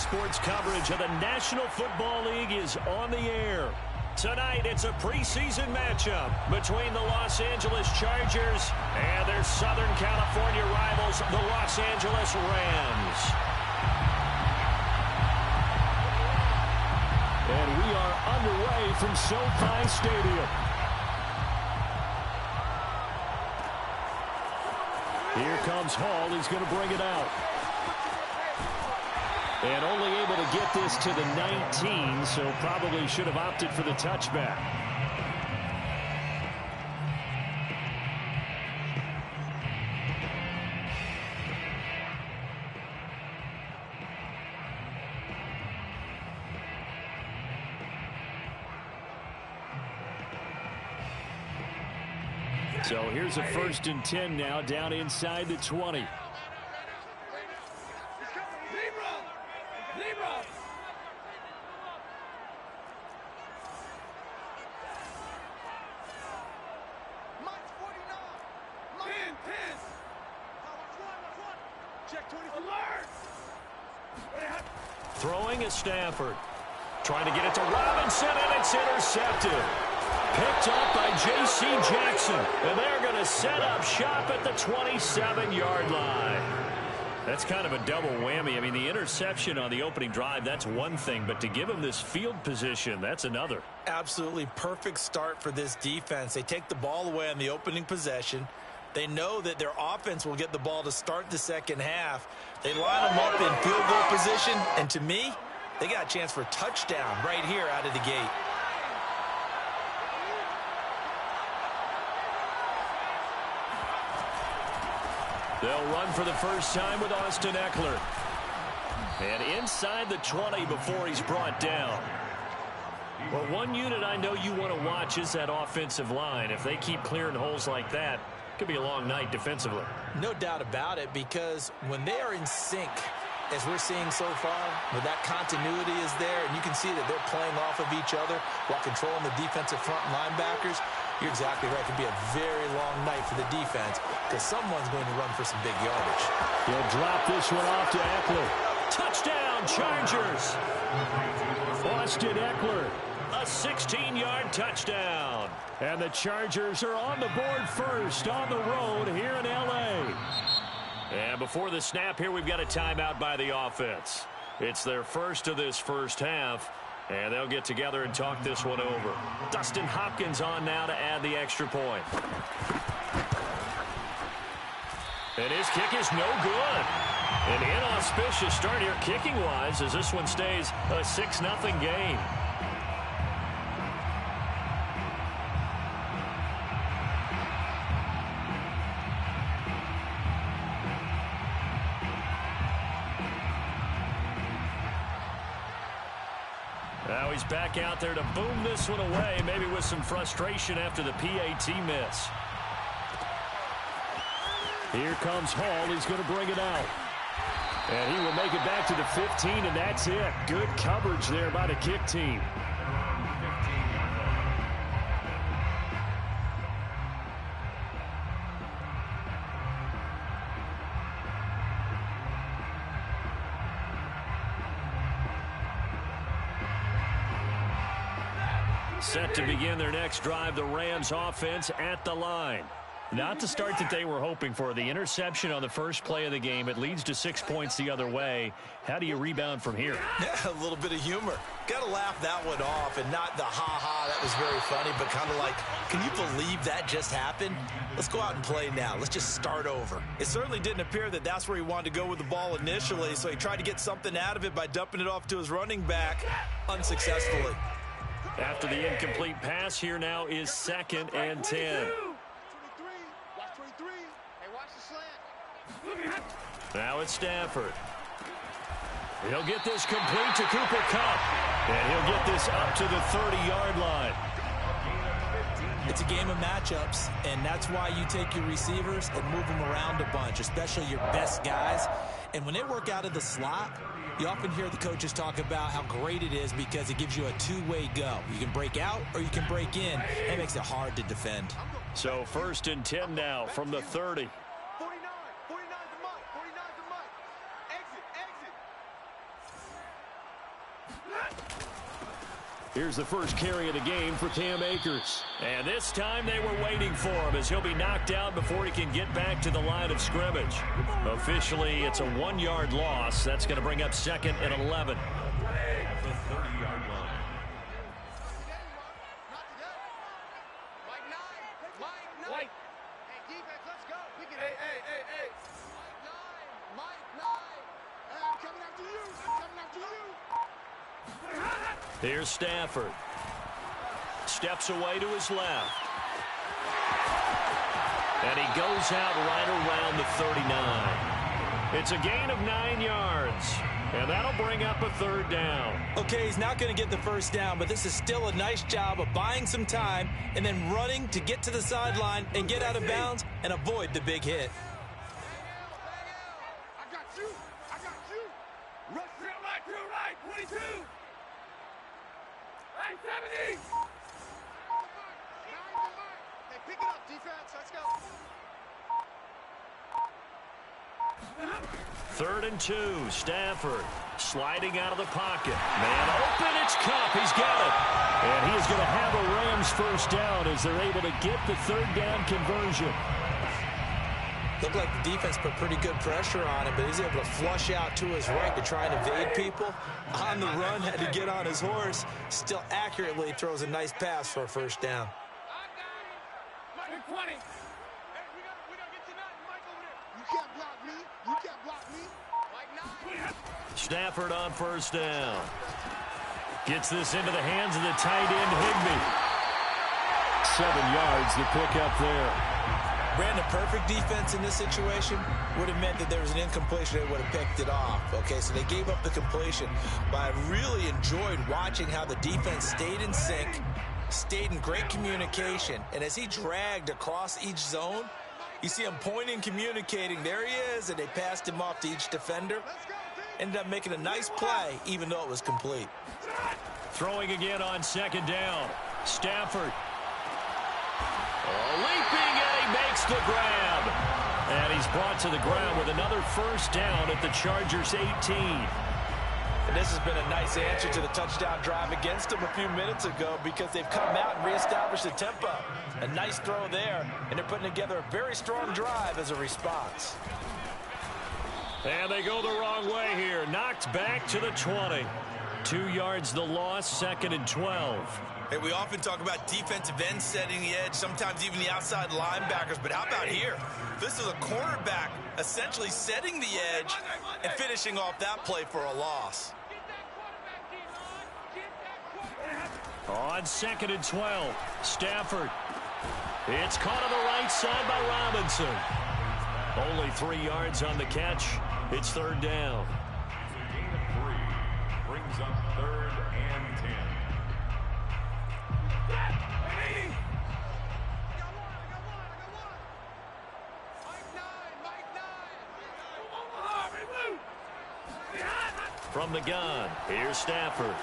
Sports coverage of the National Football League is on the air. Tonight, it's a preseason matchup between the Los Angeles Chargers and their Southern California rivals, the Los Angeles Rams. And we are underway from SoFi Stadium. Here comes Hall. He's going to bring it out. And only able to get this to the 19, so probably should have opted for the touchback. So here's a 1st and 10 now, down inside the 20. Throwing is Stafford. Trying to get it to Robinson, and it's intercepted. Picked up by J.C. Jackson. And they're going to set up shop at the 27-yard line. That's kind of a double whammy. I mean, the interception on the opening drive, that's one thing. But to give him this field position, that's another. Absolutely perfect start for this defense. They take the ball away on the opening possession. They know that their offense will get the ball to start the second half. They line them up in field goal position, and to me, they got a chance for a touchdown right here out of the gate. They'll run for the first time with Austin Eckler. And inside the 20 before he's brought down. Well, one unit I know you want to watch is that offensive line. If they keep clearing holes like that, could be a long night defensively. No doubt about it, because when they are in sync, as we're seeing so far, where that continuity is there, and you can see that they're playing off of each other while controlling the defensive front linebackers, you're exactly right. It could be a very long night for the defense because someone's going to run for some big yardage. He'll drop this one off to Eckler. Touchdown, Chargers! Austin Eckler, a 16-yard touchdown. And the Chargers are on the board first on the road here in L.A. And before the snap here, we've got a timeout by the offense. It's their first of this first half, and they'll get together and talk this one over. Dustin Hopkins on now to add the extra point. And his kick is no good. An inauspicious start here kicking-wise as this one stays a 6-0 game. Now he's back out there to boom this one away, maybe with some frustration after the PAT miss. Here comes Hall. He's going to bring it out. And he will make it back to the 15, and that's it. Good coverage there by the kick team. Set to begin their next drive, the Rams offense at the line. Not the start that they were hoping for. The interception on the first play of the game. It leads to 6 points the other way. How do you rebound from here? Yeah, a little bit of humor. Got to laugh that one off, and not the ha-ha, that was very funny, but kind of like, can you believe that just happened? Let's go out and play now. Let's just start over. It certainly didn't appear that that's where he wanted to go with the ball initially, so he tried to get something out of it by dumping it off to his running back unsuccessfully. After the incomplete pass, here now is 2nd and 10. Now it's Stafford. He'll get this complete to Cooper Kupp. And he'll get this up to the 30-yard line. It's a game of matchups, and that's why you take your receivers and move them around a bunch, especially your best guys. And when they work out of the slot, you often hear the coaches talk about how great it is because it gives you a two-way go. You can break out or you can break in. That makes it hard to defend. So 1st and 10 now from the 30. Here's the first carry of the game for Cam Akers. And this time they were waiting for him as he'll be knocked out before he can get back to the line of scrimmage. Officially, it's a 1-yard loss. That's going to bring up 2nd and 11. At the 30-yard line. Mike. Hey, defense, let's go. We can. Hey. Mike 9. I'm coming after you. Here's Stafford. Steps away to his left. And he goes out right around the 39. It's a gain of 9 yards. And that'll bring up a 3rd down. Okay, he's not going to get the first down, but this is still a nice job of buying some time and then running to get to the sideline and get out of bounds and avoid the big hit. I got you. Rush to the right, 22. Hey, 70. Hey, pick it up, defense. Let's go. 3rd and 2. Stafford sliding out of the pocket. Man open. It's Cup. He's got it. And he is going to have a Rams first down as they're able to get the 3rd down conversion. Looked like the defense put pretty good pressure on him, but he's able to flush out to his right to try and evade people. On the run, had to get on his horse. Still accurately throws a nice pass for a first down. Hey, we gotta get to nothing. Mike over there. You can't block me. Mike 9. Stafford on first down. Gets this into the hands of the tight end, Higbee. 7 yards, the pickup there. Brandon, perfect defense in this situation would have meant that there was an incompletion. They would have picked it off. Okay, so they gave up the completion. But I really enjoyed watching how the defense stayed in sync, stayed in great communication. And as he dragged across each zone, you see him pointing, communicating. There he is, and they passed him off to each defender. Ended up making a nice play, even though it was complete. Throwing again on 2nd down. Stafford. Leaping, and he makes the grab. And he's brought to the ground with another first down at the Chargers' 18. And this has been a nice answer to the touchdown drive against them a few minutes ago because they've come out and reestablished the tempo. A nice throw there, and they're putting together a very strong drive as a response. And they go the wrong way here. Knocked back to the 20. 2 yards the loss, 2nd and 12. Hey, we often talk about defensive ends setting the edge, sometimes even the outside linebackers, but how about here? This is a cornerback essentially setting the edge and finishing off that play for a loss. On 2nd and 12, Stafford. It's caught on the right side by Robinson. Only 3 yards on the catch. It's 3rd down. Gain of 3 brings up 3rd and 10. From the gun, here's Stafford.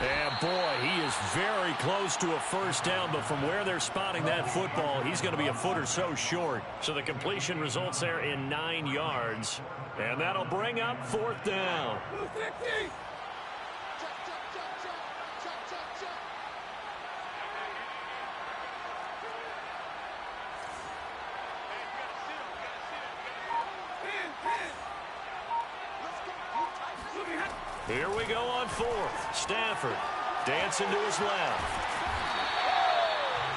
And boy, he is very close to a first down, but from where they're spotting that football, he's going to be a foot or so short. So the completion results there in 9 yards, and that'll bring up 4th down. Here we go on 4th. Stafford dancing to his left.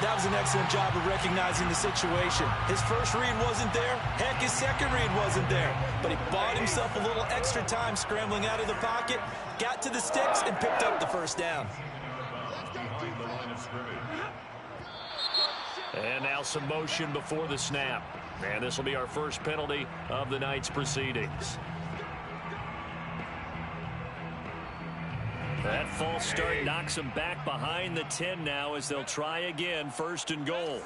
That was an excellent job of recognizing the situation. His first read wasn't there. Heck, his second read wasn't there. But he bought himself a little extra time scrambling out of the pocket, got to the sticks, and picked up the first down. Behind the line of scrimmage. And now some motion before the snap. And this will be our first penalty of the night's proceedings. That false start knocks them back behind the 10 now as they'll try again, 1st and goal.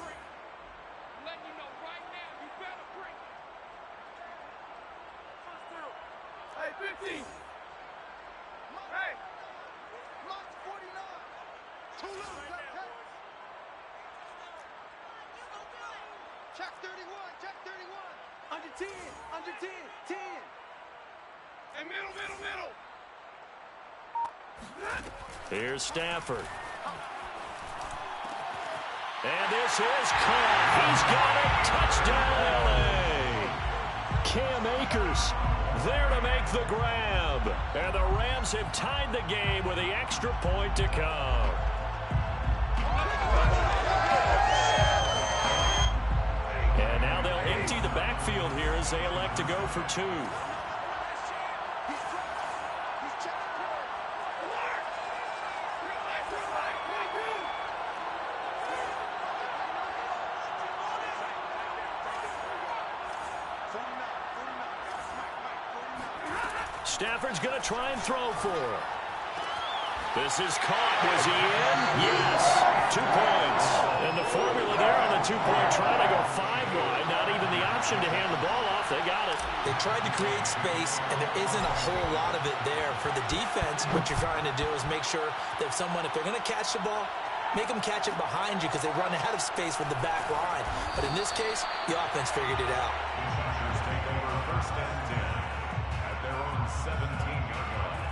Hey, 50. Hey. Mike's 49. Too little. Check 31. Check 31. Under 10. Under 10. 10. Hey, middle. Here's Stafford. And this is caught. He's got it. Touchdown, L.A. Cam Akers there to make the grab. And the Rams have tied the game with the extra point to come. And now they'll empty the backfield here as they elect to go for two. Stafford's going to try and throw for it. This is caught. Was he in? Yes. 2 points. And the formula there on the two-point try to go 5 wide. Not even the option to hand the ball off. They got it. They tried to create space, and there isn't a whole lot of it there. For the defense, what you're trying to do is make sure that if they're going to catch the ball, make them catch it behind you because they run out of space with the back line. But in this case, the offense figured it out. Chargers take over first and 10 at their own 17-yard line.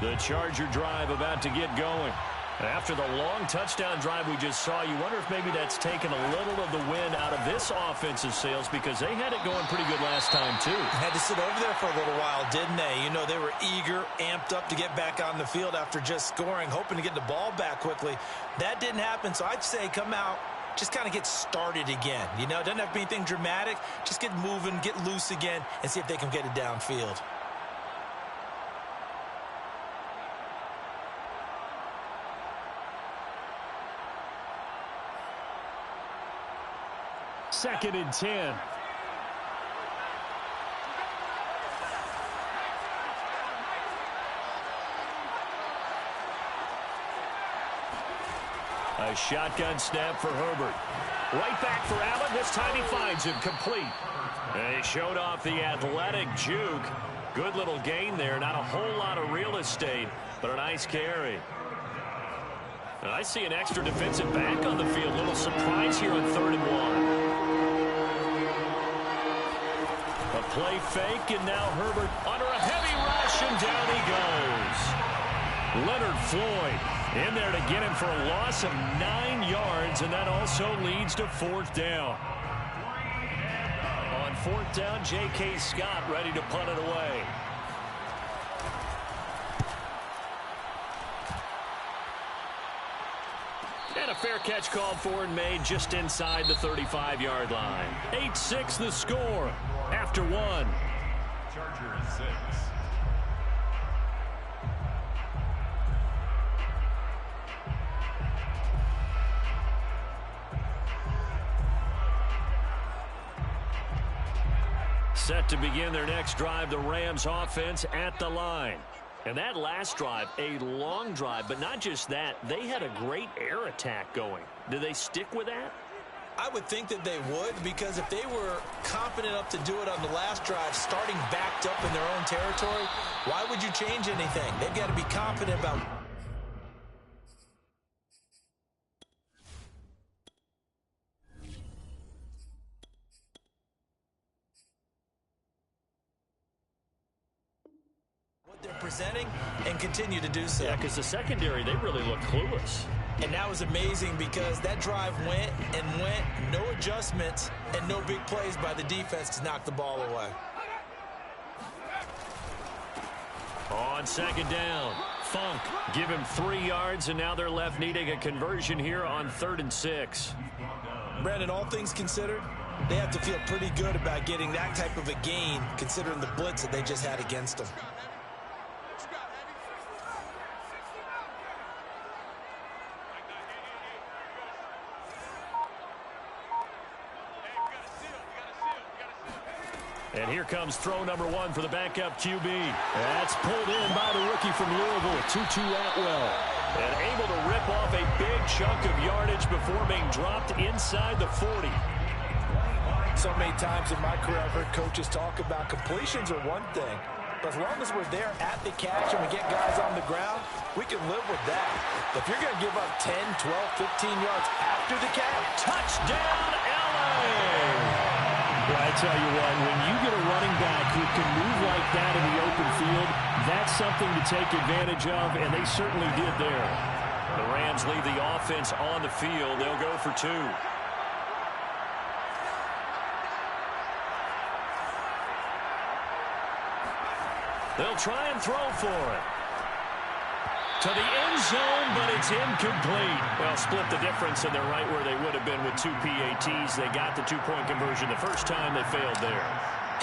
The Charger drive about to get going. After the long touchdown drive we just saw, you wonder if maybe that's taken a little of the wind out of this offensive sails because they had it going pretty good last time too. Had to sit over there for a little while, didn't they? You know, they were eager, amped up to get back on the field after just scoring, hoping to get the ball back quickly. That didn't happen, so I'd say come out, just kind of get started again. You know, it doesn't have to be anything dramatic. Just get moving, get loose again, and see if they can get it downfield. Second and 10. A shotgun snap for Herbert. Right back for Allen. This time he finds him complete. And he showed off the athletic juke. Good little gain there. Not a whole lot of real estate, but a nice carry. And I see an extra defensive back on the field. Little surprise here on 3rd and 1. A play fake, and now Herbert under a heavy rush, and down he goes. Leonard Floyd in there to get him for a loss of 9 yards, and that also leads to 4th down. On 4th down, J.K. Scott ready to punt it away. And a fair catch called for and made just inside the 35-yard line. 8-6 the score after 1. Chargers 6. Set to begin their next drive, the Rams offense at the line. And that last drive, a long drive, but not just that, they had a great air attack going. Do they stick with that? I would think that they would, because if they were confident enough to do it on the last drive, starting backed up in their own territory, why would you change anything? They've got to be confident about what they're presenting and continue to do so. Yeah, because the secondary, they really look clueless. And that was amazing because that drive went and went, no adjustments and no big plays by the defense to knock the ball away. On 2nd down, Funk give him 3 yards, and now they're left needing a conversion here on 3rd and 6. Brandon, all things considered, they have to feel pretty good about getting that type of a gain considering the blitz that they just had against them. And here comes throw number 1 for the backup QB. That's pulled in by the rookie from Louisville, Tutu Atwell. And able to rip off a big chunk of yardage before being dropped inside the 40. So many times in my career I've heard coaches talk about completions are one thing, but as long as we're there at the catch and we get guys on the ground, we can live with that. But if you're going to give up 10, 12, 15 yards after the catch, Touchdown, LA! Well, I tell you what, when you get a running back who can move like that in the open field, that's something to take advantage of, and they certainly did there. The Rams leave the offense on the field. They'll go for 2. They'll try and throw for it. To the end zone, but it's incomplete. Well, split the difference, and they're right where they would have been with 2 PATs. They got the 2-point conversion the first time. They failed there.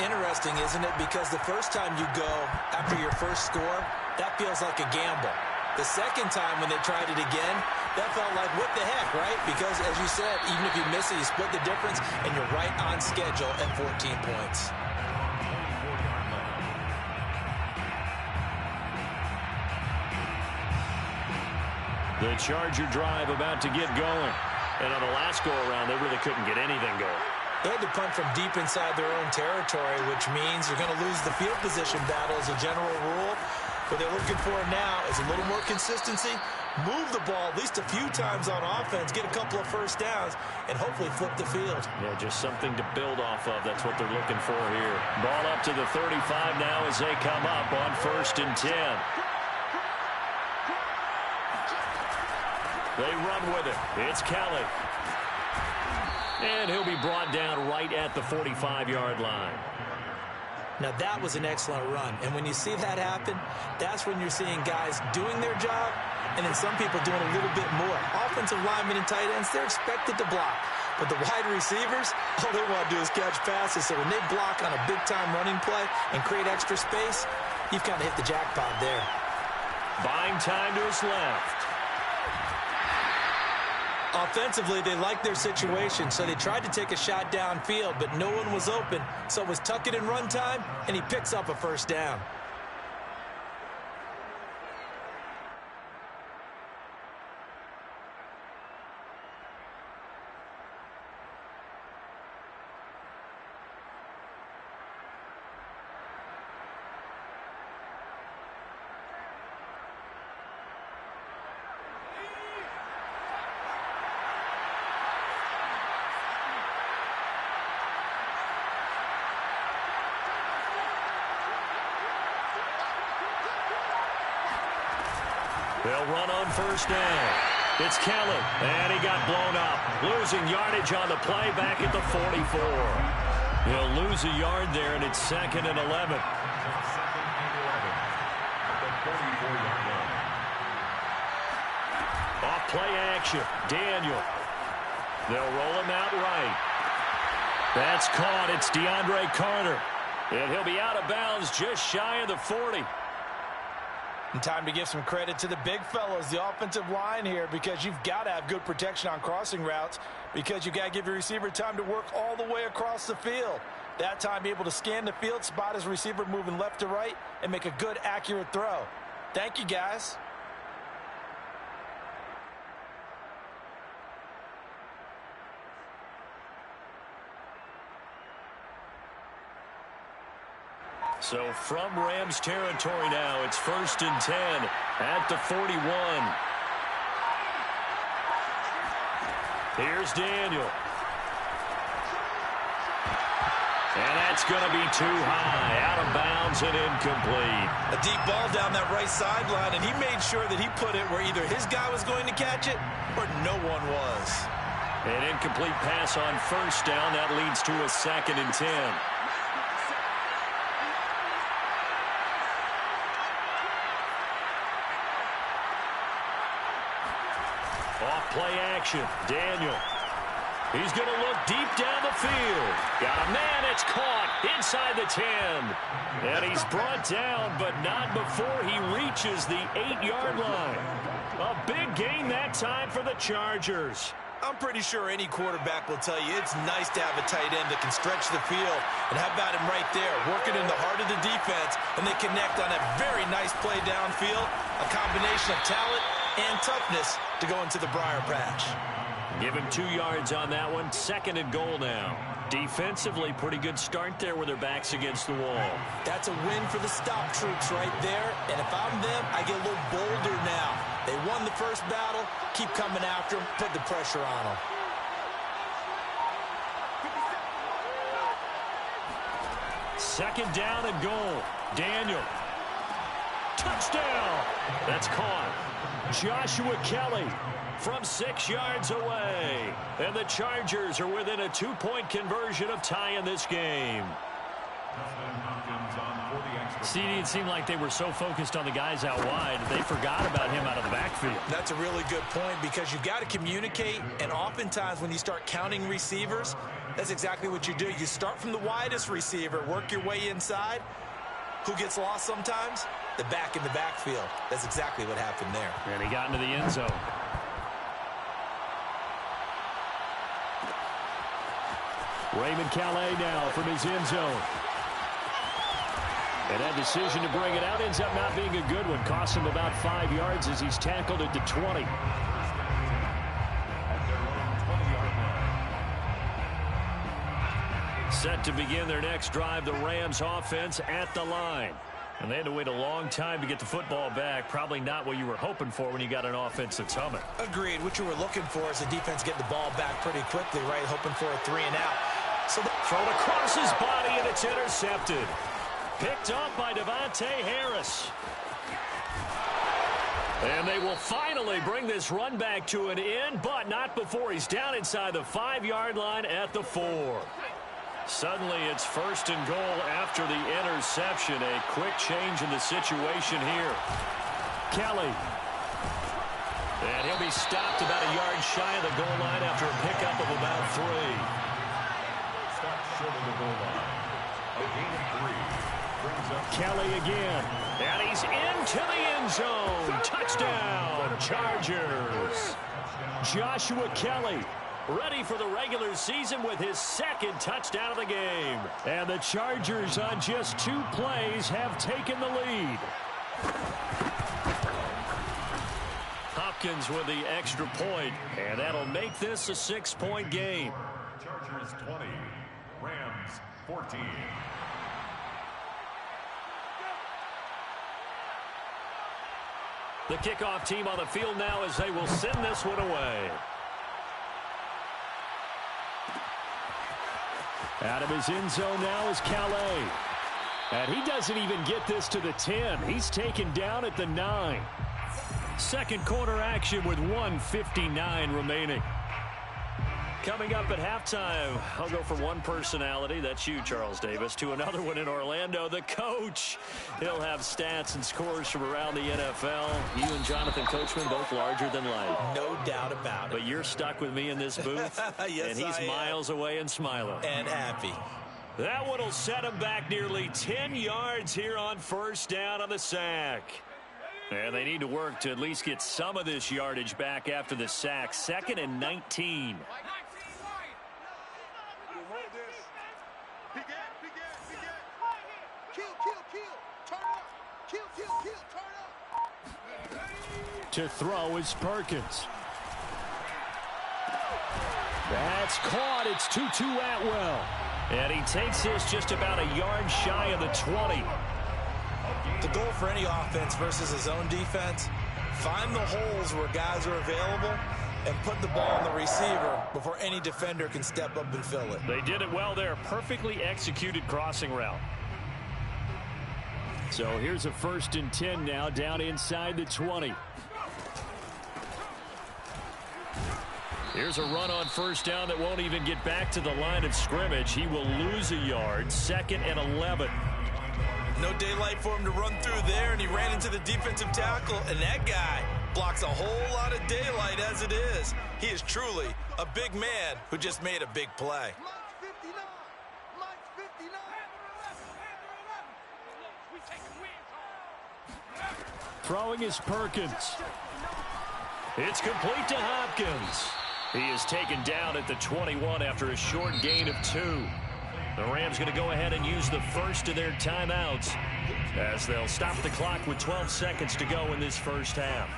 Interesting, isn't it? Because the first time you go after your first score, that feels like a gamble. The second time when they tried it again, that felt like, what the heck, right? Because, as you said, even if you miss it, you split the difference, and you're right on schedule at 14 points. The Charger drive about to get going. And on the last go-around, they really couldn't get anything going. They had to punt from deep inside their own territory, which means you're going to lose the field position battle as a general rule. What they're looking for now is a little more consistency, move the ball at least a few times on offense, get a couple of first downs, and hopefully flip the field. Yeah, just something to build off of. That's what they're looking for here. Ball up to the 35 now as they come up on 1st and 10. They run with it. It's Kelly. And he'll be brought down right at the 45-yard line. Now, that was an excellent run. And when you see that happen, that's when you're seeing guys doing their job and then some people doing a little bit more. Offensive linemen and tight ends, they're expected to block. But the wide receivers, all they want to do is catch passes. So when they block on a big-time running play and create extra space, you've kind of hit the jackpot there. Buying time to his left. Offensively, they liked their situation, so they tried to take a shot downfield, but no one was open. So it was tuck it and run time, and he picks up a first down. They'll run on 1st down. It's Kelly, and he got blown up. Losing yardage on the play back at the 44. He'll lose a yard there, and it's 2nd and 11. Off play action. Daniel. They'll roll him out right. That's caught. It's DeAndre Carter. And he'll be out of bounds just shy of the 40. And time to give some credit to the big fellows, the offensive line here, because you've got to have good protection on crossing routes because you've got to give your receiver time to work all the way across the field. That time, be able to scan the field, spot his receiver moving left to right, and make a good, accurate throw. Thank you, guys. So from Rams territory now, it's 1st and 10 at the 41. Here's Daniel. And that's going to be too high, out of bounds and incomplete. A deep ball down that right sideline, and he made sure that he put it where either his guy was going to catch it or no one was. An incomplete pass on 1st down. That leads to a 2nd and 10. Off play action. Daniel. He's going to look deep down the field. Got a man. It's caught inside the 10. And he's brought down, but not before he reaches the 8-yard line. A big gain that time for the Chargers. I'm pretty sure any quarterback will tell you it's nice to have a tight end that can stretch the field. And how about him right there, working in the heart of the defense, and they connect on a very nice play downfield, a combination of talent and toughness to go into the briar patch. Give him 2 yards on that one. 2nd and goal now. Defensively, pretty good start there with their backs against the wall. That's a win for the stop troops right there. And if I'm them, I get a little bolder now. They won the first battle. Keep coming after them. Put the pressure on them. Second down and goal. Daniel. Touchdown. That's caught. Joshua Kelly from 6 yards away. And the Chargers are within a 2-point conversion of tying this game. CD, it seemed like they were so focused on the guys out wide, they forgot about him out of the backfield. That's a really good point because you've got to communicate, and oftentimes when you start counting receivers, that's exactly what you do. You start from the widest receiver, work your way inside. Who gets lost sometimes? The back in the backfield. That's exactly what happened there. And he got into the end zone. Raymond Calais now from his end zone. And that decision to bring it out ends up not being a good one. Costs him about 5 yards as he's tackled at the 20. Set to begin their next drive, the Rams offense at the line. And they had to wait a long time to get the football back. Probably not what you were hoping for when you got an offense that's humming. Agreed. What you were looking for is the defense getting the ball back pretty quickly, right? Hoping for a 3 and out. So thrown across his body, and it's intercepted. Picked up by Devontae Harris. And they will finally bring this run back to an end, but not before he's down inside the 5-yard line at the 4. Suddenly it's 1st and goal after the interception. A quick change in the situation here. Kelly. And he'll be stopped about a yard shy of the goal line after a pickup of about 3. Stopped short of the goal line. A gain of 3. Kelly again. And he's into the end zone. Touchdown, Chargers. Joshua Kelly ready for the regular season with his 2nd touchdown of the game. And the Chargers on just 2 plays have taken the lead. Hopkins with the extra point, and that'll make this a 6-point game. Chargers 20, Rams 14. The kickoff team on the field now as they will send this one away. Out of his end zone now is Calais. And he doesn't even get this to the 10. He's taken down at the 9. Second quarter action with 1:59 remaining. Coming up at halftime, I'll go from one personality, that's you, Charles Davis, to another one in Orlando, the coach. He'll have stats and scores from around the NFL. You and Jonathan Coachman, both larger than life. No doubt about it. But you're stuck with me in this booth, yes, and he's miles away and smiling. And happy. That one will set him back nearly 10 yards here on 1st down on the sack. And they need to work to at least get some of this yardage back after the sack. 2nd and 19. To throw is Perkins. That's caught. It's Tutu Atwell. And he takes this just about a yard shy of the 20. The goal for any offense versus his own defense, find the holes where guys are available and put the ball on the receiver before any defender can step up and fill it. They did it well there. Perfectly executed crossing route. So here's a 1st and 10 now down inside the 20. Here's a run on 1st down that won't even get back to the line of scrimmage. He will lose a yard. 2nd and 11. No daylight for him to run through there, and he ran into the defensive tackle, and that guy blocks a whole lot of daylight as it is. He is truly a big man who just made a big play. Throwing is Perkins. It's complete to Hopkins. He is taken down at the 21 after a short gain of 2. The Rams going to go ahead and use the first of their timeouts as they'll stop the clock with 12 seconds to go in this 1st half.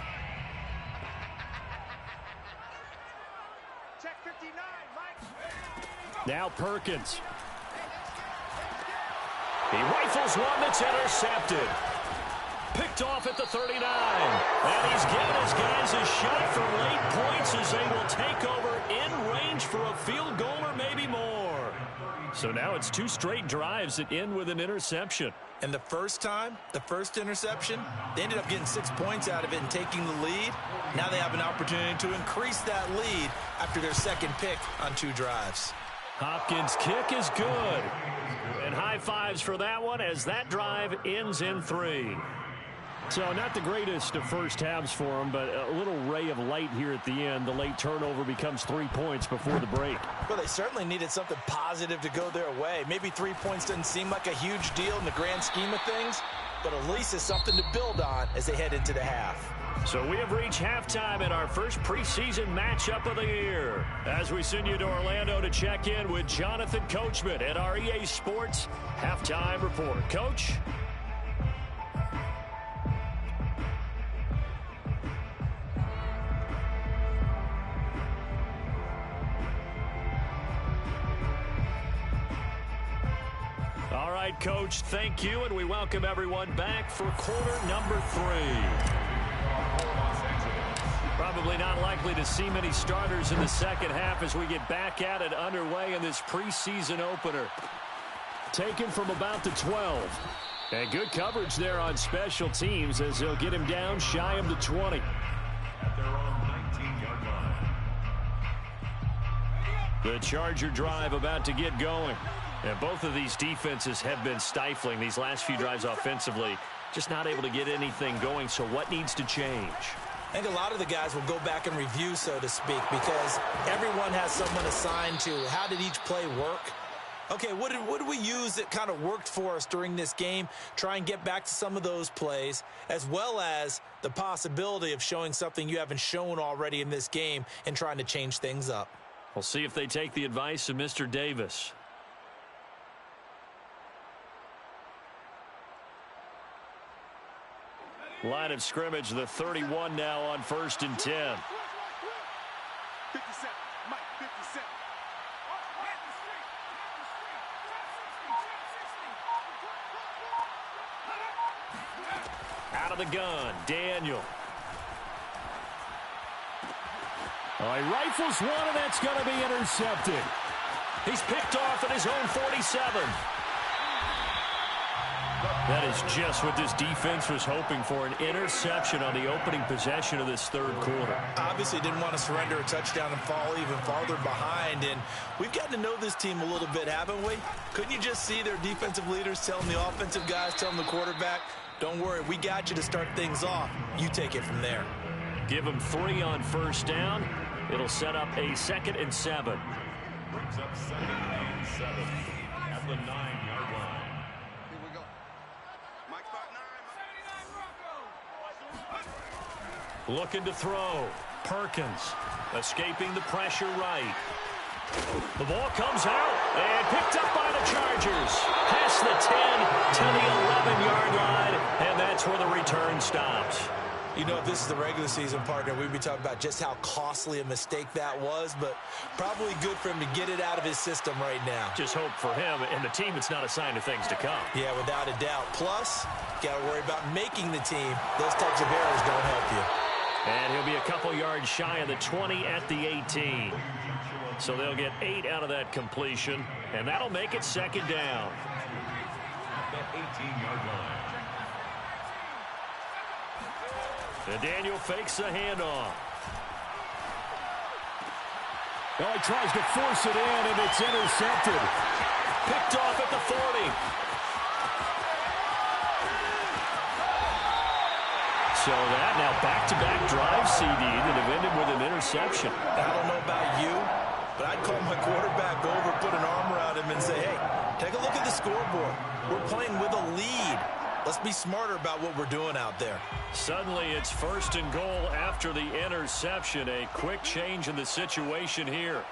Check 59, Mike. Now Perkins. He rifles one that's intercepted. Picked off at the 39. And he's giving his guys a shot for late points as they will take over in range for a field goal or maybe more. So now it's 2 straight drives that end with an interception. And the first interception, they ended up getting 6 points out of it and taking the lead. Now they have an opportunity to increase that lead after their second pick on 2 drives. Hopkins' kick is good. And high fives for that one as that drive ends in 3. So not the greatest of first halves for them, but a little ray of light here at the end. The late turnover becomes 3 points before the break. Well, they certainly needed something positive to go their way. Maybe 3 points doesn't seem like a huge deal in the grand scheme of things, but at least it's something to build on as they head into the half. So we have reached halftime in our first preseason matchup of the year. As we send you to Orlando to check in with Jonathan Coachman at our EA Sports Halftime Report. Coach? All right, Coach, thank you, and we welcome everyone back for quarter number 3. Probably not likely to see many starters in the second half as we get back at it underway in this preseason opener. Taken from about the 12. And good coverage there on special teams as they'll get him down shy of the 20. At their own 19-yard line. The Charger drive about to get going. And both of these defenses have been stifling these last few drives offensively. Just not able to get anything going, so what needs to change? I think a lot of the guys will go back and review, so to speak, because everyone has someone assigned to how did each play work. Okay, what did we use that kind of worked for us during this game? Try and get back to some of those plays, as well as the possibility of showing something you haven't shown already in this game and trying to change things up. We'll see if they take the advice of Mr. Davis. Line of scrimmage, the 31 now on 1st and 10. 50 Cent, Mike, 50 Cent. Out of the gun, Daniel. Oh, he rifles one, and that's going to be intercepted. He's picked off at his own 47. That is just what this defense was hoping for, an interception on the opening possession of this third quarter. Obviously didn't want to surrender a touchdown and fall even farther behind, and we've gotten to know this team a little bit, haven't we? Couldn't you just see their defensive leaders telling the offensive guys, telling the quarterback, don't worry, we got you to start things off. You take it from there. Give them 3 on 1st down. It'll set up a 2nd and 7. Brings up 2nd and 7 at the 9-yard line. Here we go. Mike spot 9. Looking to throw. Perkins escaping the pressure right. The ball comes out and picked up by the Chargers. Past the 10 to the 11-yard line, and that's where the return stops. You know, if this is the regular season, partner, we'd be talking about just how costly a mistake that was, but probably good for him to get it out of his system right now. Just hope for him and the team it's not a sign of things to come. Yeah, without a doubt. Plus, got to worry about making the team. Those types of errors don't help you. And he'll be a couple yards shy of the 20 at the 18. So they'll get 8 out of that completion, and that'll make it 2nd down. At the 18-yard line. And Daniel fakes the handoff. Well, he tries to force it in, and it's intercepted. Picked off at the 40. So that now back-to-back drive CD that have ended with an interception. I don't know about you, but I'd call my quarterback over, put an arm around him, and say, hey, take a look at the scoreboard. We're playing with a lead. Let's be smarter about what we're doing out there. Suddenly it's 1st and goal after the interception. A quick change in the situation here.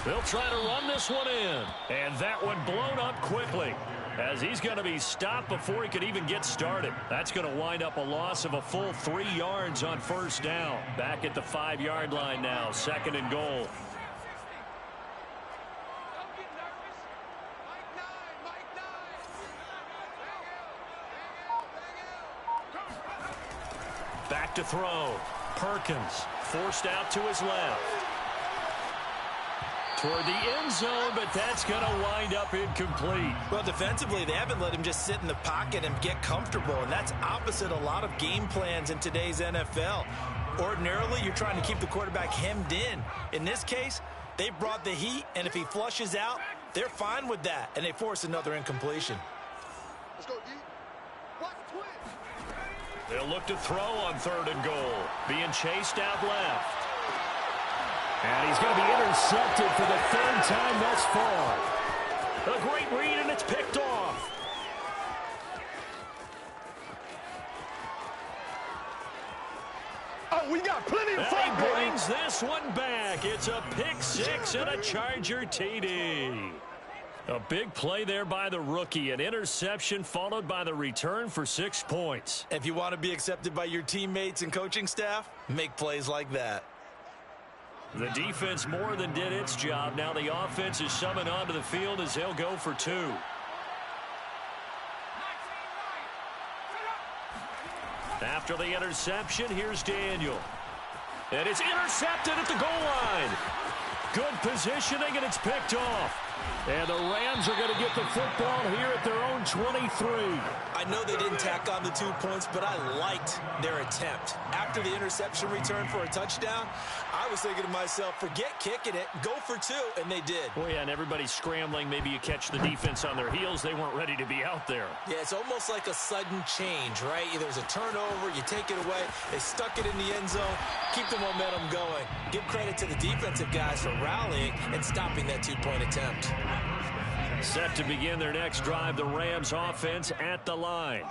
They'll try to run this one in. And that one blown up quickly, as he's going to be stopped before he could even get started. That's going to wind up a loss of a full 3 yards on 1st down. Back at the 5-yard line now, 2nd and goal. Back to throw. Perkins forced out to his left. toward the end zone, but that's going to wind up incomplete. Well, defensively, they haven't let him just sit in the pocket and get comfortable, and that's opposite a lot of game plans in today's NFL. Ordinarily, you're trying to keep the quarterback hemmed in. In this case, they brought the heat, and if he flushes out, they're fine with that, and they force another incompletion. Let's go, D. Watch the twins. They'll look to throw on 3rd and goal. Being chased out left. And he's going to be intercepted for the 3rd time thus far. A great read, and it's picked off. Oh, we got plenty of And fun, he baby. brings this one back. It's a pick 6 and a Charger TD. A big play there by the rookie. An interception followed by the return for 6 points. If you want to be accepted by your teammates and coaching staff, make plays like that. The defense more than did its job. Now the offense is summoned onto the field as they'll go for 2. After the interception, here's Daniel. And it's intercepted at the goal line. Good positioning, and it's picked off. And the Rams are going to get the football here at their own 23. I know they didn't tack on the 2 points, but I liked their attempt. After the interception return for a touchdown, I was thinking to myself, forget kicking it, go for 2, and they did. Well, yeah, and everybody's scrambling. Maybe you catch the defense on their heels. They weren't ready to be out there. Yeah, it's almost like a sudden change, right? There's a turnover, you take it away, they stuck it in the end zone, keep the momentum going. Give credit to the defensive guys for rallying and stopping that 2-point attempt. Set to begin their next drive, the Rams offense at the line.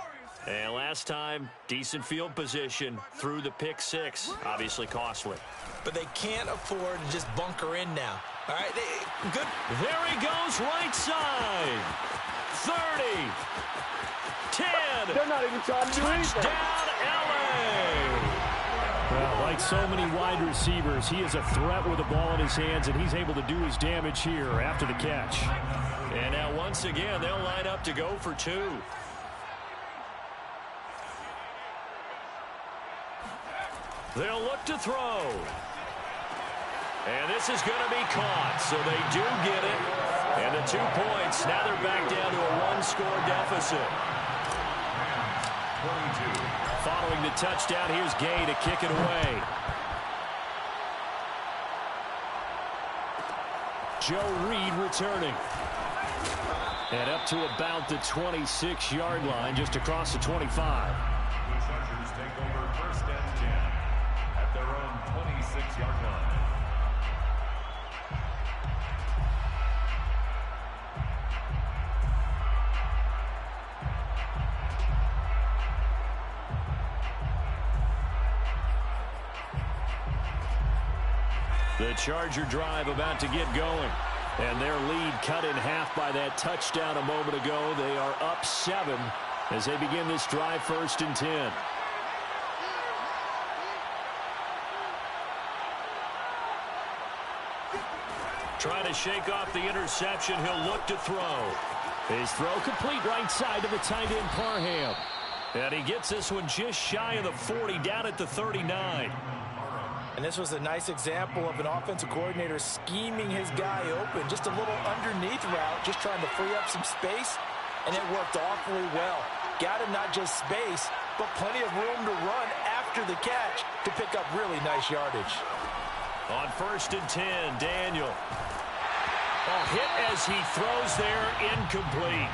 And last time, decent field position through the pick 6. Obviously costly. But they can't afford to just bunker in now. All right, good. There he goes, right side. 30. 10. They're not even trying to do anything. Touchdown, LA. Well, like so many wide receivers, he is a threat with the ball in his hands, and he's able to do his damage here after the catch. And now once again, they'll line up to go for 2. They'll look to throw. And this is going to be caught, so they do get it. And the 2 points, now they're back down to a 1-score deficit. 22. Following the touchdown, here's Gay to kick it away. Joe Reed returning. And up to about the 26-yard line, just across the 25. The Chargers take over 1st and 10 at their own 26-yard line. The Charger drive about to get going. And their lead cut in half by that touchdown a moment ago. They are up 7 as they begin this drive 1st and 10. Trying to shake off the interception. He'll look to throw. His throw complete right side to the tight end Parham. And he gets this one just shy of the 40, down at the 39. And this was a nice example of an offensive coordinator scheming his guy open. Just a little underneath route, just trying to free up some space, and it worked awfully well. Got him not just space, but plenty of room to run after the catch to pick up really nice yardage. On 1st and 10, Daniel. A hit as he throws there, incomplete.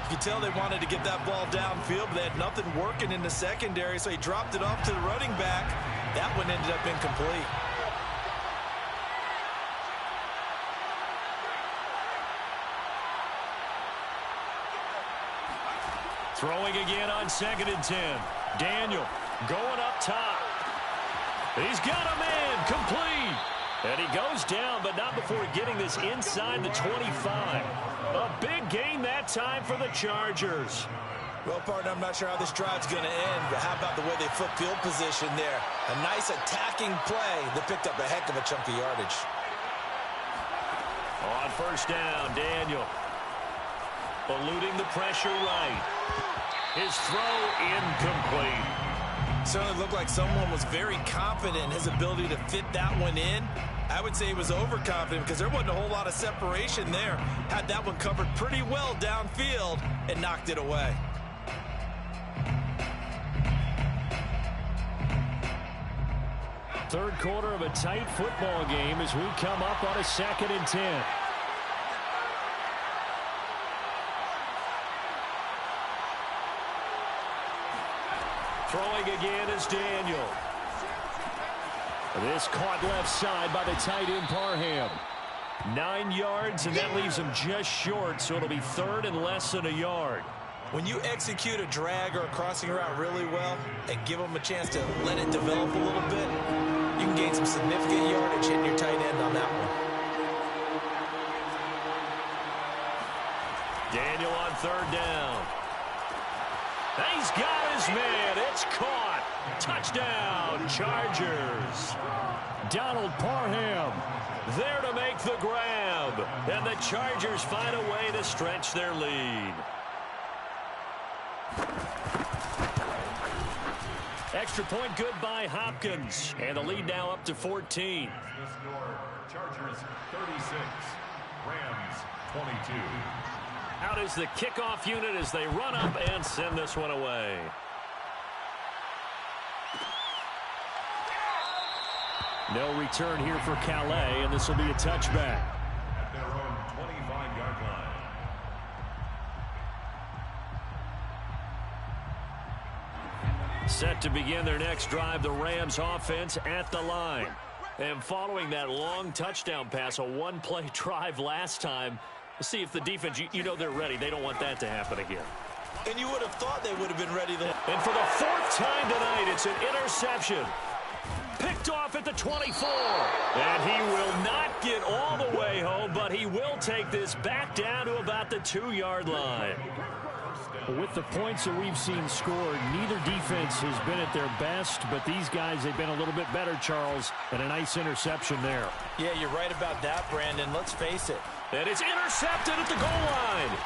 You could tell they wanted to get that ball downfield, but they had nothing working in the secondary, so he dropped it off to the running back. That one ended up incomplete. Throwing again on 2nd and 10. Daniel going up top. He's got a man, complete. And he goes down, but not before getting this inside the 25. A big gain that time for the Chargers. Well, partner, I'm not sure how this drive's going to end, but how about the way they flip field position there? A nice attacking play that picked up a heck of a chunk of yardage. On 1st down, Daniel. Eluding the pressure right. His throw incomplete. Certainly looked like someone was very confident in his ability to fit that one in. I would say he was overconfident because there wasn't a whole lot of separation there. Had that one covered pretty well downfield and knocked it away. Third quarter of a tight football game as we come up on a 2nd and 10. Throwing again is Daniel. This caught left side by the tight end Parham. 9 yards, and that leaves him just short, so it'll be 3rd and less than a yard. When you execute a drag or a crossing route really well and give them a chance to let it develop a little bit, you can gain some significant yardage hitting your tight end on that one. Daniel on 3rd down. He's got his man. It's caught. Touchdown, Chargers. Donald Parham there to make the grab. And the Chargers find a way to stretch their lead. Extra point good by Hopkins. And the lead now up to 14. The score, Chargers 36, Rams 22. Out is the kickoff unit as they run up and send this one away. No return here for Calais, and this will be a touchback. At their own 25-yard line. Set to begin their next drive, the Rams offense at the line. And following that long touchdown pass, a one-play drive last time, let's see if the defense, you know they're ready. They don't want that to happen again. And you would have thought they would have been ready then. And for the 4th time tonight, it's an interception. Picked off at the 24. And he will not get all the way home, but he will take this back down to about the 2-yard line. With the points that we've seen scored, neither defense has been at their best, but these guys, they've been a little bit better, Charles, and a nice interception there. Yeah, you're right about that, Brandon. Let's face it. And it's intercepted at the goal line.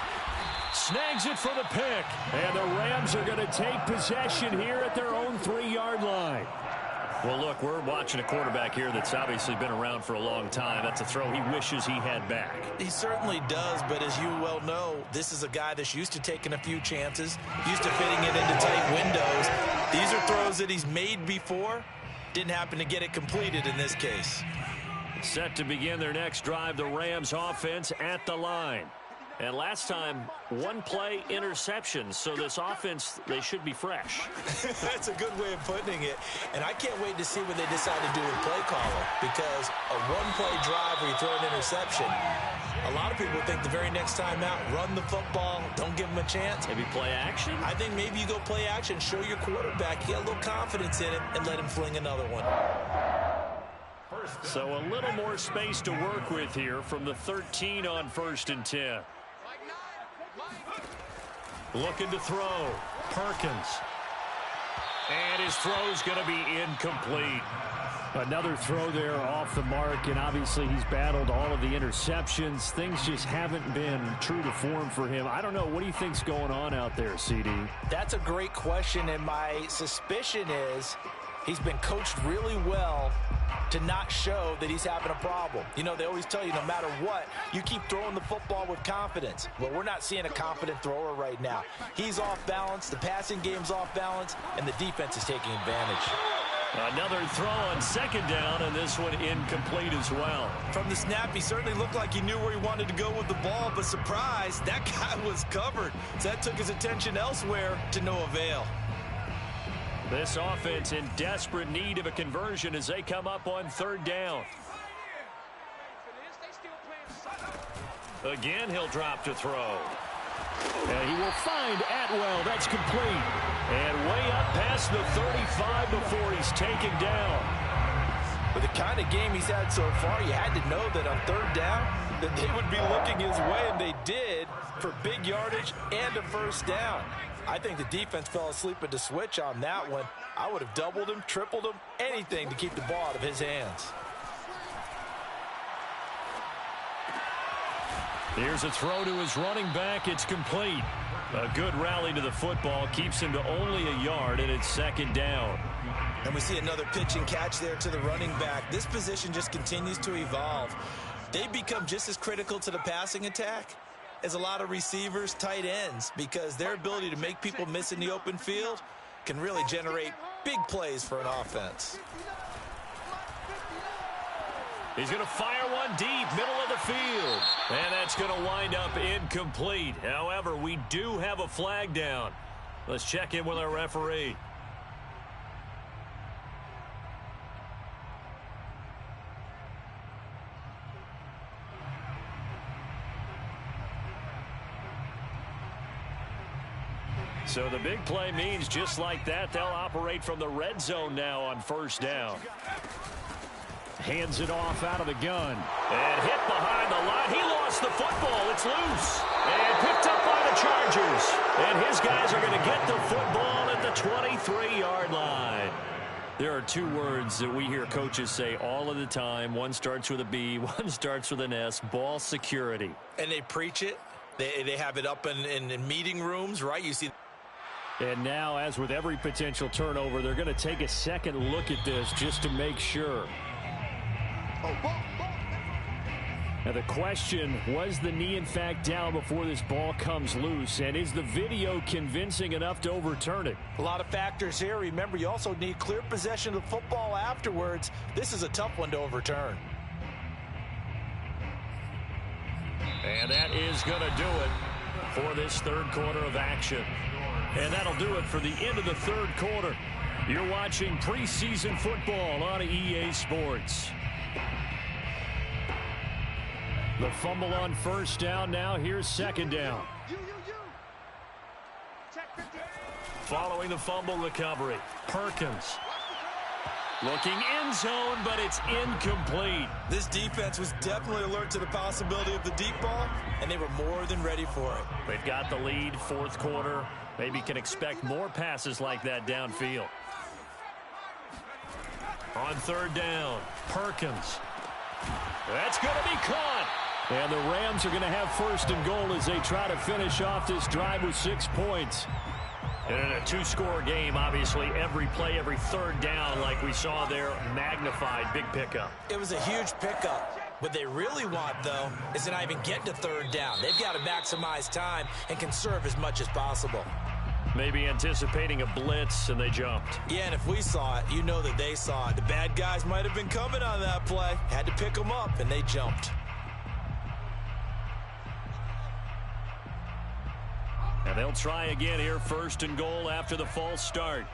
Snags it for the pick. And the Rams are going to take possession here at their own 3-yard line. Well, look, we're watching a quarterback here that's obviously been around for a long time. That's a throw he wishes he had back. He certainly does, but as you well know, this is a guy that's used to taking a few chances, used to fitting it into tight windows. These are throws that he's made before. Didn't happen to get it completed in this case. Set to begin their next drive, the Rams offense at the line. And last time, one-play interception, so this offense, they should be fresh. That's a good way of putting it. And I can't wait to see what they decide to do with play caller, because a one-play drive where you throw an interception, a lot of people think the very next time out, run the football, don't give them a chance. Maybe play action? I think maybe you go play action, show your quarterback, you got a little confidence in it, and let him fling another one. So a little more space to work with here from the 13 on 1st and 10. Looking to throw. Perkins. And his throw's going to be incomplete. Another throw there off the mark, and obviously he's battled all of the interceptions. Things just haven't been true to form for him. I don't know. What do you think's going on out there, CD? That's a great question, and my suspicion is he's been coached really well to not show that he's having a problem. You know, they always tell you no matter what, you keep throwing the football with confidence. Well, we're not seeing a confident thrower right now. He's off balance, the passing game's off balance, and the defense is taking advantage. Another throw on 2nd down, and this one incomplete as well. From the snap, he certainly looked like he knew where he wanted to go with the ball, but surprise, that guy was covered. So that took his attention elsewhere to no avail. This offense in desperate need of a conversion as they come up on 3rd down. Again, he'll drop to throw. And he will find Atwell. That's complete. And way up past the 35 before he's taken down. With the kind of game he's had so far, you had to know that on 3rd down that they would be looking his way, and they did, for big yardage and a 1st down. I think the defense fell asleep at the switch on that one. I would have doubled him, tripled him, anything to keep the ball out of his hands. Here's a throw to his running back. It's complete. A good rally to the football keeps him to only a yard, and it's second down. And we see another pitch and catch there to the running back. This position just continues to evolve. They become just as critical to the passing attack as a lot of receivers, tight ends, because their ability to make people miss in the open field can really generate big plays for an offense. He's going to fire one deep, middle of the field. And that's going to wind up incomplete. However, we do have a flag down. Let's check in with our referee. So the big play means just like that, they'll operate from the red zone now on first down. Hands it off out of the gun. And hit behind the line. He lost the football. It's loose. And picked up by the Chargers. And his guys are going to get the football at the 23-yard line. There are two words that we hear coaches say all of the time. One starts with a B, one starts with an S. Ball security. And they preach it. They have it up in meeting rooms, right? You see. And now, as with every potential turnover, they're going to take a second look at this just to make sure. Now the question, was the knee in fact down before this ball comes loose? And is the video convincing enough to overturn it? A lot of factors here. Remember, you also need clear possession of the football afterwards. This is a tough one to overturn. And that is going to do it for this third quarter of action. And that'll do it for the end of the third quarter. You're watching preseason football on EA Sports. The fumble on first down now. Here's second down. Following the fumble recovery, Perkins. Looking end zone, but it's incomplete. This defense was definitely alert to the possibility of the deep ball, and they were more than ready for it. They've got the lead, fourth quarter. Maybe can expect more passes like that downfield. On third down, Perkins. That's going to be caught. And the Rams are going to have first and goal as they try to finish off this drive with 6 points. And in a two-score game, obviously, every play, every third down, like we saw there, magnified, big pickup. It was a huge pickup. What they really want, though, is to not even get to third down. They've got to maximize time and conserve as much as possible. Maybe anticipating a blitz, and they jumped. Yeah, and if we saw it, you know that they saw it. The bad guys might have been coming on that play. Had to pick them up, and they jumped. And they'll try again here, first and goal after the false start.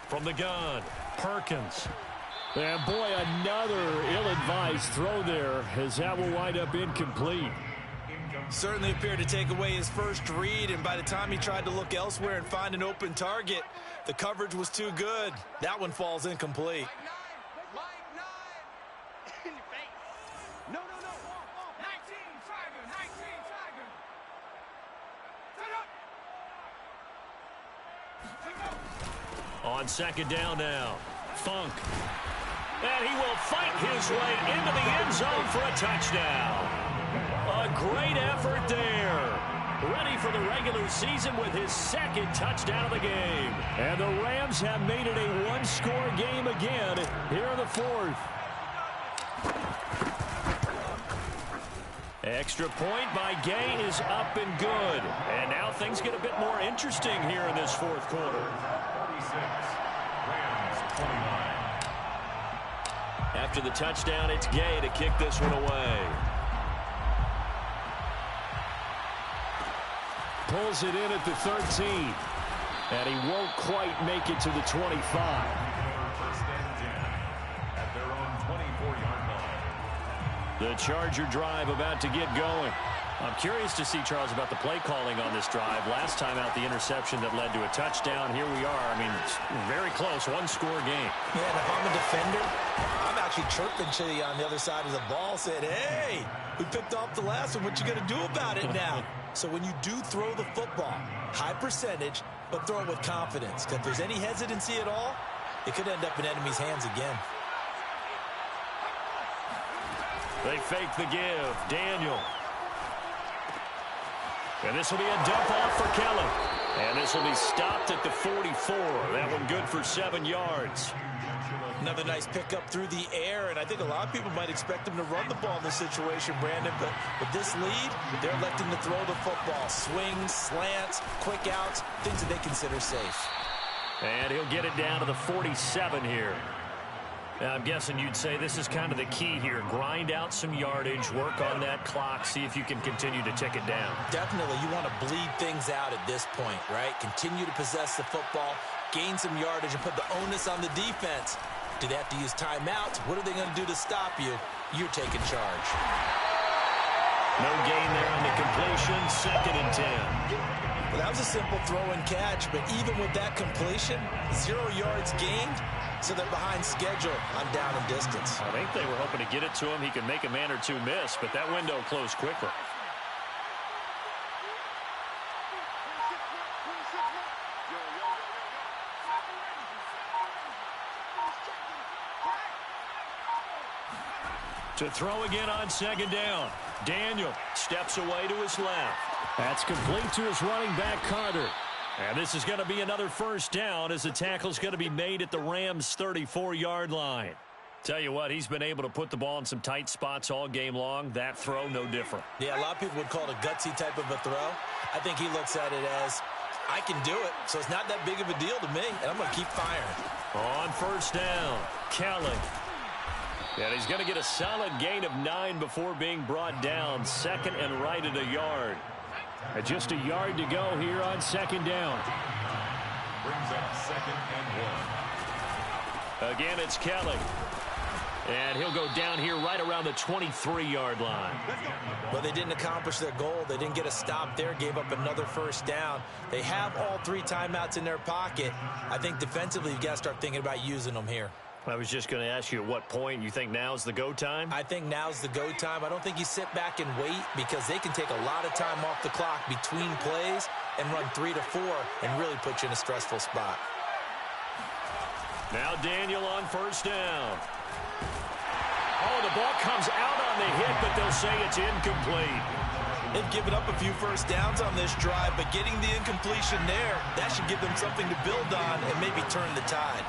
From the gun, Perkins. And boy, another ill-advised throw there, as that will wind up incomplete. Certainly appeared to take away his first read, and by the time he tried to look elsewhere and find an open target, the coverage was too good. That one falls incomplete. On second down now, Funk. And he will fight his way into the end zone for a touchdown. A great effort there. Ready for the regular season with his second touchdown of the game. And the Rams have made it a one-score game again here in the fourth. Extra point by Gay is up and good. And now things get a bit more interesting here in this fourth quarter. 46, Rams 29. After the touchdown, it's Gay to kick this one away. Pulls it in at the 13. And he won't quite make it to the 25. First and 10 at their own 24-yard line. The Charger drive about to get going. I'm curious to see, Charles, about the play calling on this drive. Last time out, the interception that led to a touchdown. Here we are. I mean, it's very close, one-score game. Yeah, and if I'm a defender, I'm actually chirping to you on the other side of the ball, saying, hey, we picked off the last one. What you going to do about it now? So when you do throw the football, high percentage, but throw it with confidence. Because if there's any hesitancy at all, it could end up in enemy's hands again. They fake the give. Daniel. And this will be a dump off for Kelly. And this will be stopped at the 44. That one good for 7 yards. Another nice pickup through the air, and I think a lot of people might expect him to run the ball in this situation, Brandon, but with this lead, they're electing to throw the football. Swings, slants, quick outs, things that they consider safe. And he'll get it down to the 47 here. Now, I'm guessing you'd say this is kind of the key here. Grind out some yardage, work on that clock, see if you can continue to tick it down. Definitely, you want to bleed things out at this point, right? Continue to possess the football, gain some yardage, and put the onus on the defense. Do they have to use timeouts? What are they going to do to stop you? You're taking charge. No gain there on the completion, 2nd and 10. Well, that was a simple throw and catch, but even with that completion, 0 yards gained, so they're behind schedule on down and distance. I think they were hoping to get it to him. He could make a man or two miss, but that window closed quickly. To throw again on 2nd down. Daniel steps away to his left. That's complete to his running back, Carter. And this is going to be another 1st down as the tackle's going to be made at the Rams' 34-yard line. Tell you what, he's been able to put the ball in some tight spots all game long. That throw, no different. Yeah, a lot of people would call it a gutsy type of a throw. I think he looks at it as, I can do it, so it's not that big of a deal to me, and I'm going to keep firing. On 1st down, Kelly. And he's going to get a solid gain of 9 before being brought down. 2nd and right at a yard. And just a yard to go here on 2nd down. Brings up 2nd and 1. Again, it's Kelly. And he'll go down here right around the 23-yard line. Well, they didn't accomplish their goal. They didn't get a stop there, gave up another 1st down. They have all 3 timeouts in their pocket. I think defensively, you've got to start thinking about using them here. I was just going to ask you at what point you think now's the go time? I think now's the go time. I don't think you sit back and wait because they can take a lot of time off the clock between plays and run 3 to 4 and really put you in a stressful spot. Now Daniel on 1st down. Oh, the ball comes out on the hit, but they'll say it's incomplete. They've given up a few 1st downs on this drive, but getting the incompletion there, that should give them something to build on and maybe turn the tide.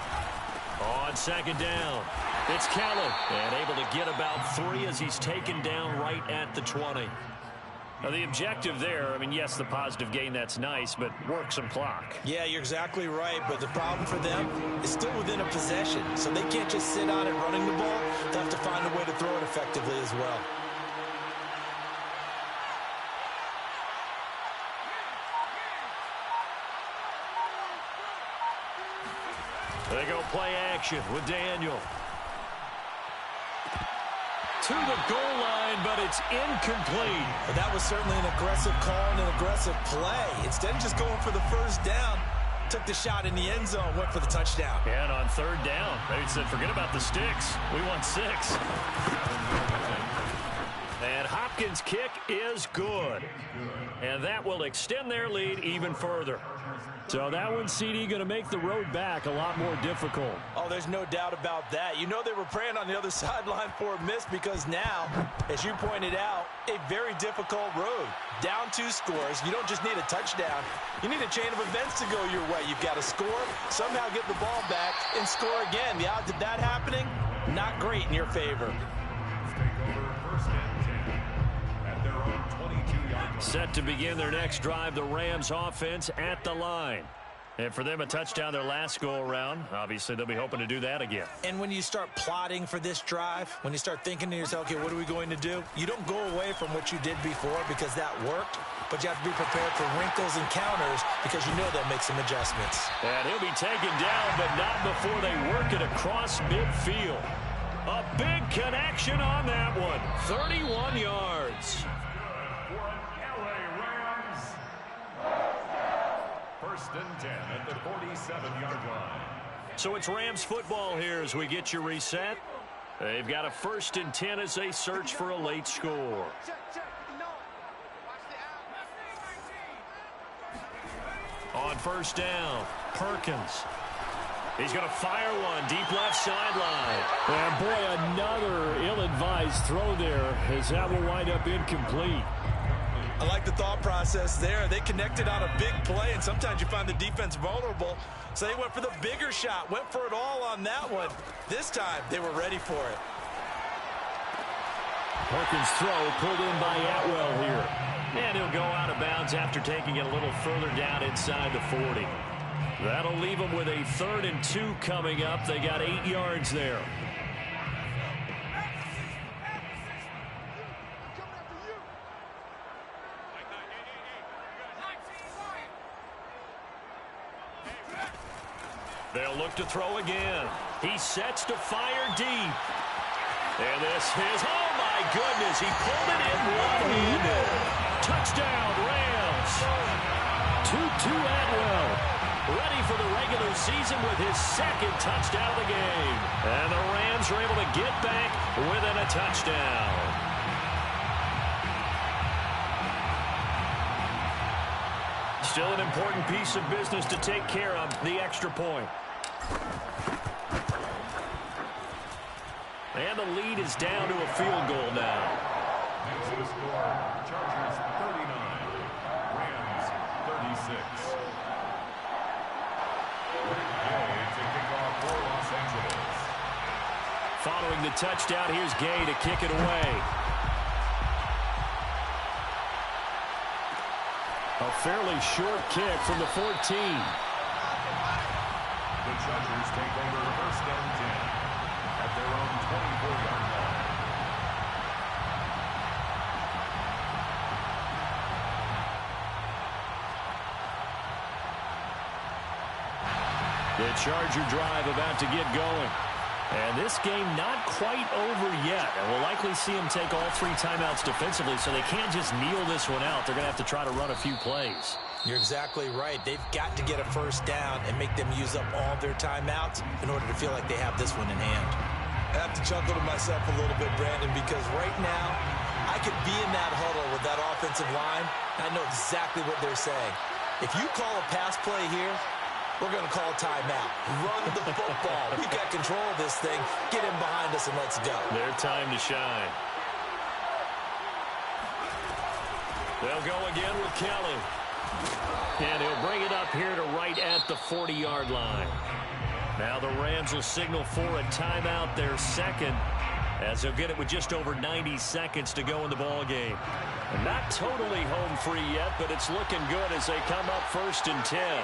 On 2nd down, it's Kelly, and able to get about 3 as he's taken down right at the 20. Now, the objective there, I mean, yes, the positive gain, that's nice, but work some clock. Yeah, you're exactly right, but the problem for them is still within a possession, so they can't just sit on it running the ball. They'll have to find a way to throw it effectively as well. They go play action with Daniel. To the goal line, but it's incomplete. But that was certainly an aggressive call and an aggressive play. Instead of just going for the 1st down, took the shot in the end zone, went for the touchdown. And on 3rd down, they said, forget about the sticks. We want 6. And Hopkins' kick is good. And that will extend their lead even further. So that one, CD, going to make the road back a lot more difficult. Oh, there's no doubt about that. You know they were praying on the other sideline for a miss because now, as you pointed out, a very difficult road. Down 2 scores. You don't just need a touchdown. You need a chain of events to go your way. You've got to score, somehow get the ball back, and score again. The odds of that happening, not great in your favor. Set to begin their next drive, the Rams offense at the line. And for them, a touchdown their last go-around. Obviously, they'll be hoping to do that again. And when you start plotting for this drive, when you start thinking to yourself, okay, what are we going to do? You don't go away from what you did before because that worked, but you have to be prepared for wrinkles and counters because you know they'll make some adjustments. And he'll be taken down, but not before they work it across midfield. A big connection on that one. 31 yards. 1st and 10 at the 47-yard line. So it's Rams football here as we get you reset. They've got a 1st and 10 as they search for a late score. On 1st down, Perkins. He's going to fire one deep left sideline. And boy, another ill-advised throw there as that will wind up incomplete. I like the thought process there. They connected on a big play, and sometimes you find the defense vulnerable. So they went for the bigger shot, went for it all on that one. This time, they were ready for it. Perkins' throw pulled in by Atwell here. And he'll go out of bounds after taking it a little further down inside the 40. That'll leave them with a 3rd and 2 coming up. They got 8 yards there. They'll look to throw again. He sets to fire deep. And this is, oh my goodness, he pulled it in one-handed. Touchdown, Rams. 2-2 Atwell. Ready for the regular season with his 2nd touchdown of the game. And the Rams are able to get back within a touchdown. Still an important piece of business to take care of, the extra point. And the lead is down to a field goal now. Next to the score, Chargers 39, Rams 36. Gay to kick off for Los Angeles. Following the touchdown, here's Gay to kick it away. A fairly short kick from the 14. The Chargers take over 1st and 10 at their own 24-yard line. The Charger drive about to get going. And this game not quite over yet. And we'll likely see them take all 3 timeouts defensively, so they can't just kneel this one out. They're going to have to try to run a few plays. You're exactly right. They've got to get a 1st down and make them use up all their timeouts in order to feel like they have this one in hand. I have to chuckle to myself a little bit, Brandon, because right now I could be in that huddle with that offensive line. I know exactly what they're saying. If you call a pass play here, we're going to call a timeout. Run the football. We've got control of this thing. Get him behind us and let's go. Their time to shine. They'll go again with Kelly. And he'll bring it up here to right at the 40-yard line. Now the Rams will signal for a timeout, their 2nd, as they'll get it with just over 90 seconds to go in the ball game. And not totally home free yet, but it's looking good as they come up 1st and 10.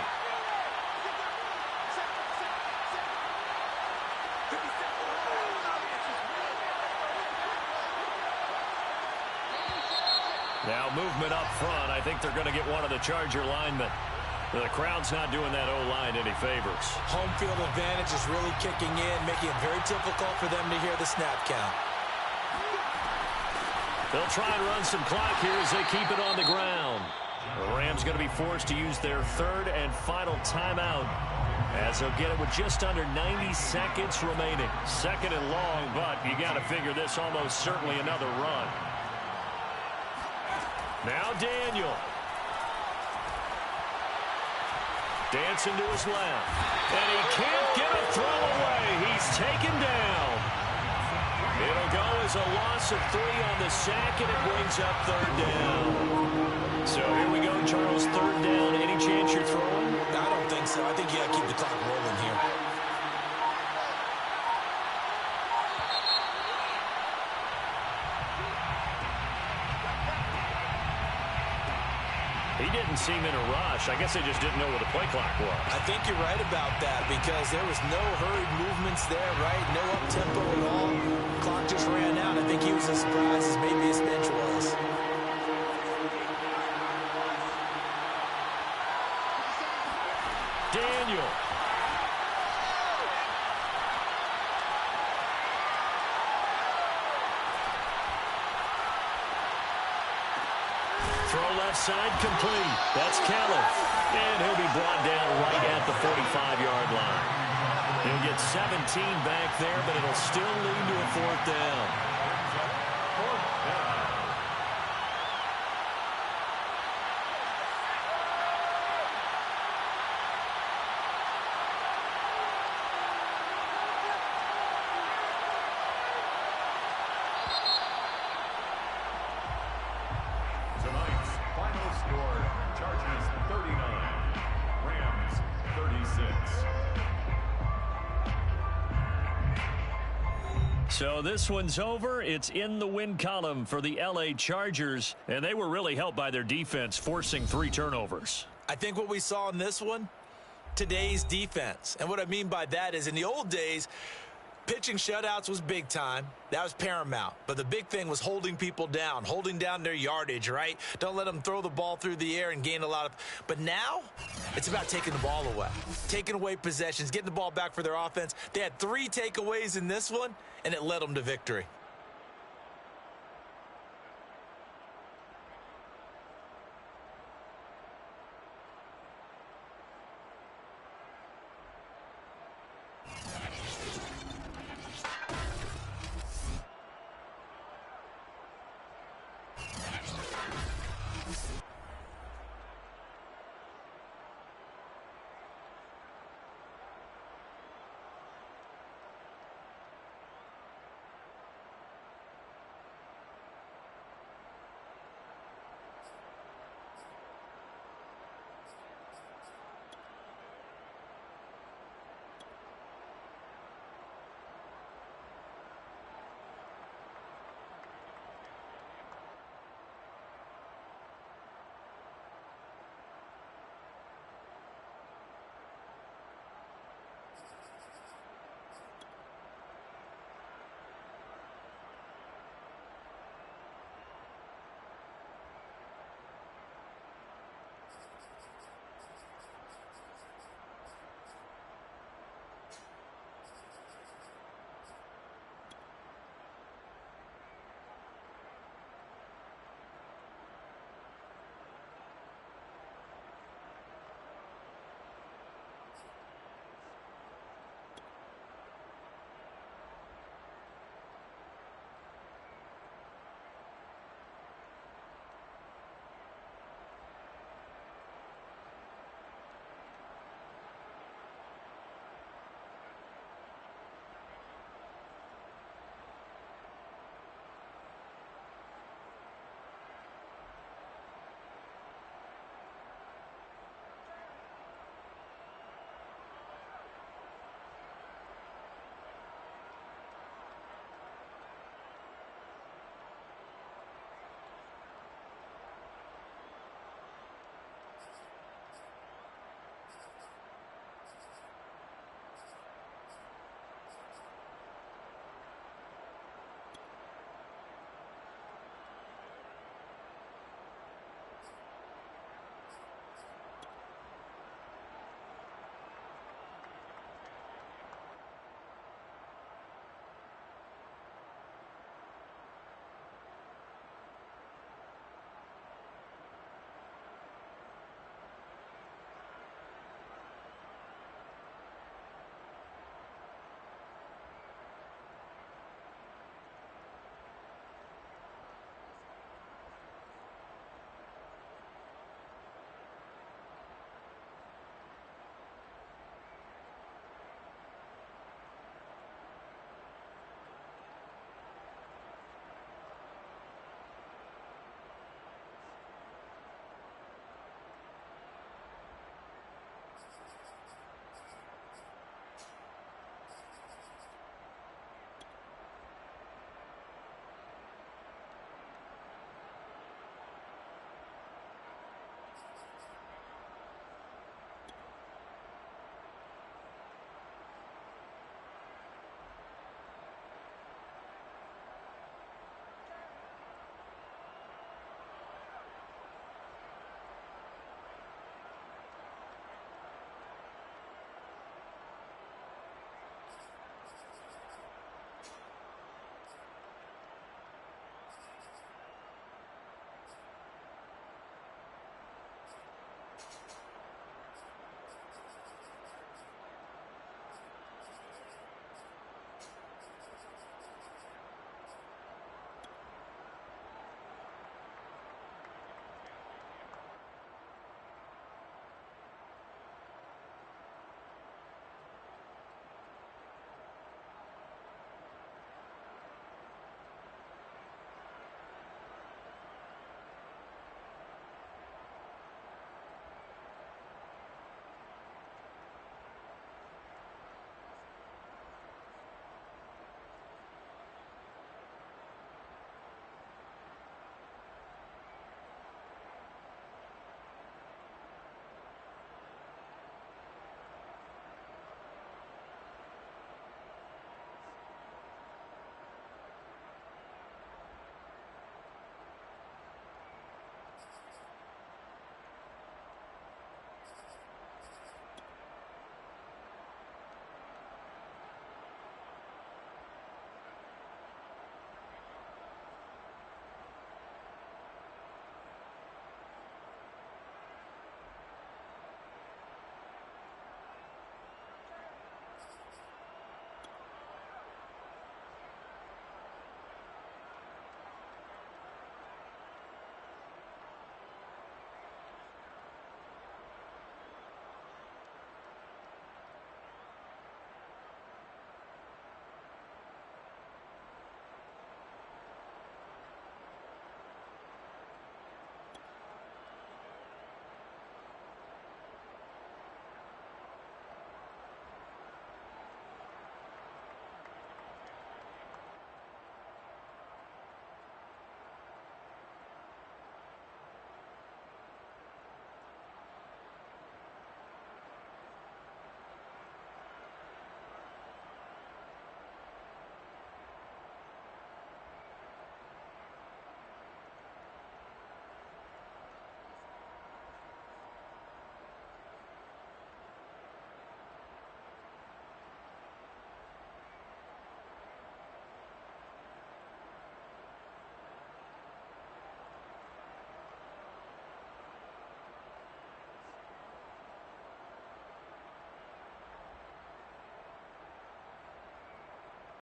Now movement up front. I think they're going to get one of the Charger linemen. The crowd's not doing that O-line any favors. Home field advantage is really kicking in, making it very difficult for them to hear the snap count. They'll try and run some clock here as they keep it on the ground. The Rams going to be forced to use their 3rd and final timeout as they'll get it with just under 90 seconds remaining. 2nd and long, but you got to figure this almost certainly another run. Now Daniel. Dancing to his left. And he can't get a throw away. He's taken down. It'll go as a loss of 3 on the sack, and it brings up 3rd down. So here we go, Charles, 3rd down. Any chance you're throwing? I don't think so. I think you got to keep the clock rolling here. He didn't seem in a rush. I guess they just didn't know what the play clock was. I think you're right about that because there was no hurried movements there, right? No up-tempo at all. Clock just ran out. I think he was as surprised as maybe his bench was. Daniel. Throw left side complete. That's Kelly. And he'll be brought down right at the 45-yard line. He'll get 17 back there, but it'll still lead to a 4th down. So this one's over. It's in the win column for the L.A. Chargers, and they were really helped by their defense, forcing 3 turnovers. I think what we saw in this one, today's defense. And what I mean by that is in the old days, pitching shutouts was big time. That was paramount. But the big thing was holding people down, holding down their yardage, right? Don't let them throw the ball through the air and gain a lot of... But now, it's about taking the ball away, taking away possessions, getting the ball back for their offense. They had 3 takeaways in this one, and it led them to victory.